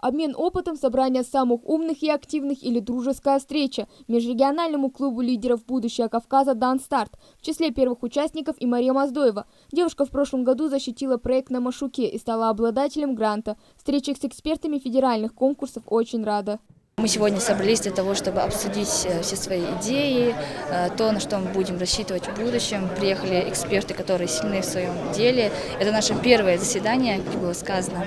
Обмен опытом, собрание самых умных и активных или дружеская встреча. Межрегиональному клубу лидеров будущего Кавказа дан старт. В числе первых участников и Мария Моздоева. Девушка в прошлом году защитила проект на Машуке и стала обладателем гранта. Встреча с экспертами федеральных конкурсов очень рада. Мы сегодня собрались для того, чтобы обсудить все свои идеи, то, на что мы будем рассчитывать в будущем. Приехали эксперты, которые сильны в своем деле. Это наше первое заседание, как было сказано.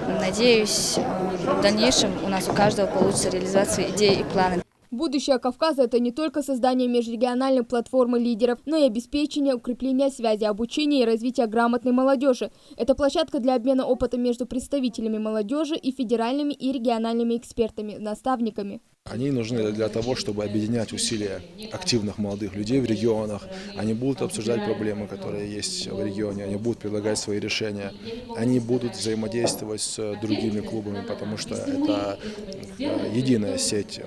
Надеюсь, в дальнейшем у нас у каждого получится реализовать свои идеи и планы. Будущее Кавказа – это не только создание межрегиональной платформы лидеров, но и обеспечение укрепления связи, обучения и развития грамотной молодежи. Это площадка для обмена опытом между представителями молодежи и федеральными и региональными экспертами, наставниками. Они нужны для того, чтобы объединять усилия активных молодых людей в регионах. Они будут обсуждать проблемы, которые есть в регионе, они будут предлагать свои решения. Они будут взаимодействовать с другими клубами, потому что это единая сеть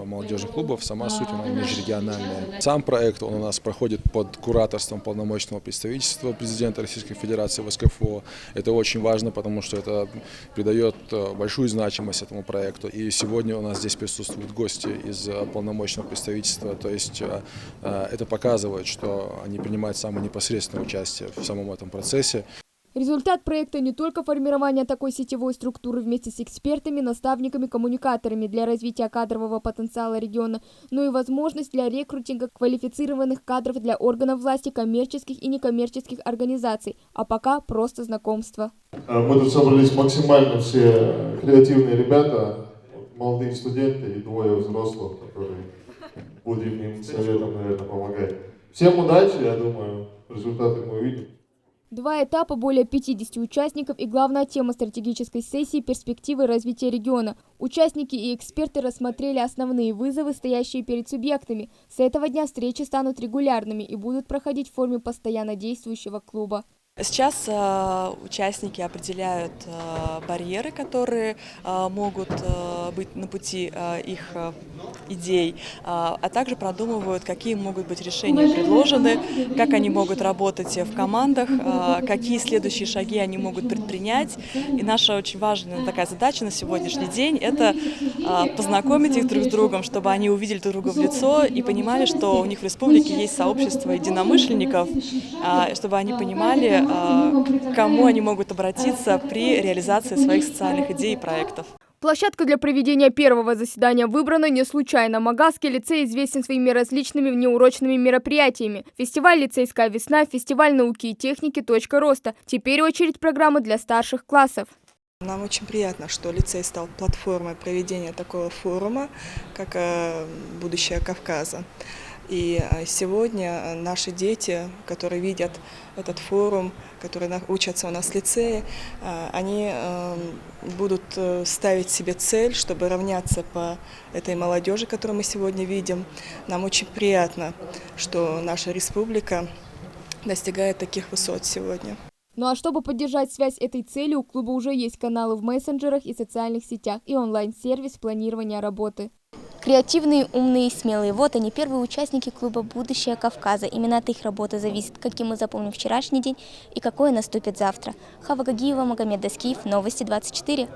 молодежных клубов, сама суть она межрегиональная. Сам проект он у нас проходит под кураторством полномочного представительства президента Российской Федерации в СКФО. Это очень важно, потому что это придает большую значимость этому проекту. И сегодня у нас здесь присутствуют гости из полномочного представительства, то есть это показывает, что они принимают самое непосредственное участие в самом этом процессе. Результат проекта не только формирование такой сетевой структуры вместе с экспертами, наставниками, коммуникаторами для развития кадрового потенциала региона, но и возможность для рекрутинга квалифицированных кадров для органов власти, коммерческих и некоммерческих организаций, а пока просто знакомство. Мы тут собрались максимально все креативные ребята, молодые студенты и двое взрослых, которые будем им советом, наверное, помогать. Всем удачи, я думаю, результаты мы увидим. Два этапа, более 50 участников и главная тема стратегической сессии – перспективы развития региона. Участники и эксперты рассмотрели основные вызовы, стоящие перед субъектами. С этого дня встречи станут регулярными и будут проходить в форме постоянно действующего клуба. Сейчас участники определяют барьеры, которые могут быть на пути их идей, а также продумывают, какие могут быть решения предложены, как они могут работать в командах, какие следующие шаги они могут предпринять. И наша очень важная такая задача на сегодняшний день – это познакомить их друг с другом, чтобы они увидели друг друга в лицо и понимали, что у них в республике есть сообщество единомышленников, чтобы они понимали, к кому они могут обратиться при реализации своих социальных идей и проектов. Площадка для проведения первого заседания выбрана не случайно. Магасский лицей известен своими различными внеурочными мероприятиями. Фестиваль «Лицейская весна», фестиваль науки и техники «Точка роста». Теперь очередь программы для старших классов. Нам очень приятно, что лицей стал платформой проведения такого форума, как «Будущее Кавказа». И сегодня наши дети, которые видят этот форум, которые учатся у нас в лицее, они будут ставить себе цель, чтобы равняться по этой молодежи, которую мы сегодня видим. Нам очень приятно, что наша республика достигает таких высот сегодня. Ну а чтобы поддержать связь этой цели, у клуба уже есть каналы в мессенджерах и социальных сетях и онлайн-сервис планирования работы. Креативные, умные и смелые – вот они, первые участники клуба «Будущее Кавказа». Именно от их работы зависит, каким мы запомним вчерашний день и какое наступит завтра. Хава Гагиева, Магомед Даскиев, Новости 24.